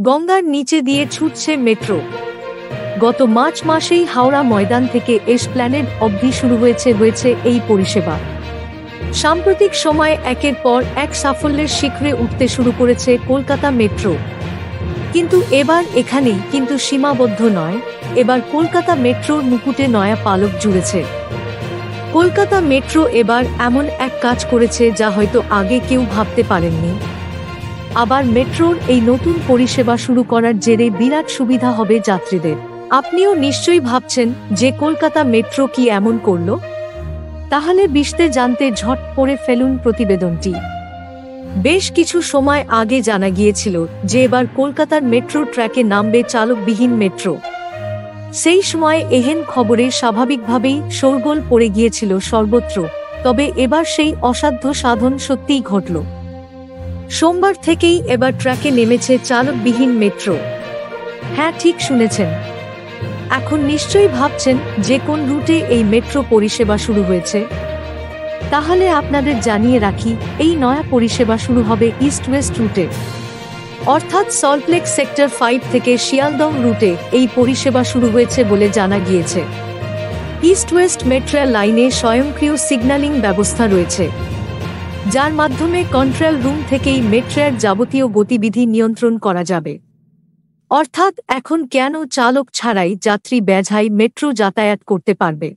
গঙ্গার নিচে দিয়ে ছুটছে মেট্রো। গত মার্চ মাসেই হাওড়া ময়দান থেকে এসপ্ল্যানেড অবধি শুরু হয়েছে এই পরিষেবা। সাম্প্রতিক সময়ে একের পর এক সাফল্যের শিখরে উঠতে শুরু করেছে কলকাতা মেট্রো। কিন্তু এবার এখানেই কিন্তু সীমাবদ্ধ নয়, এবার কলকাতা মেট্রোর মুকুটে নয়া পালক জুড়েছে। কলকাতা মেট্রো এবার এমন এক কাজ করেছে যা হয়তো আগে কেউ ভাবতে পারেননি। আবার মেট্রোর এই নতুন পরিষেবা শুরু করার জেরে বিরাট সুবিধা হবে যাত্রীদের। আপনিও নিশ্চয়ই ভাবছেন যে কলকাতা মেট্রো কি এমন করল? তাহলে বিশদে জানতে ঝট পড়ে ফেলুন প্রতিবেদনটি। বেশ কিছু সময় আগে জানা গিয়েছিল যে এবার কলকাতার মেট্রো ট্র্যাকে নামবে চালকবিহীন মেট্রো। সেই সময় এহেন খবরে স্বাভাবিকভাবেই শোরগোল পড়ে গিয়েছিল সর্বত্র, তবে এবার সেই অসাধ্য সাধন সত্যিই ঘটল। সোমবার থেকেই এবার ট্র্যাকে নেমেছে চালকবিহীন মেট্রো। হ্যাঁ, ঠিক শুনেছেন। এখন নিশ্চয়ই ভাবছেন যে কোন রুটে এই মেট্রো পরিষেবা শুরু হয়েছে। তাহলে আপনাদের জানিয়ে রাখি, এই নয়া পরিষেবা শুরু হবে ইস্ট ওয়েস্ট রুটে, অর্থাৎ সল্টলেক সেক্টর 5 থেকে শিয়ালদহ রুটে এই পরিষেবা শুরু হয়েছে বলে জানা গিয়েছে। ইস্ট ওয়েস্ট মেট্রো লাইনে স্বয়ংক্রিয় সিগন্যালিং ব্যবস্থা রয়েছে, যার মাধ্যমে কন্ট্রোল রুম থেকেই মেট্রোর যাবতীয় গতিবিধি নিয়ন্ত্রণ করা যাবে। অর্থাৎ এখন কেন চালক ছাড়াই যাত্রী বেঝাই মেট্রো যাতায়াত করতে পারবে।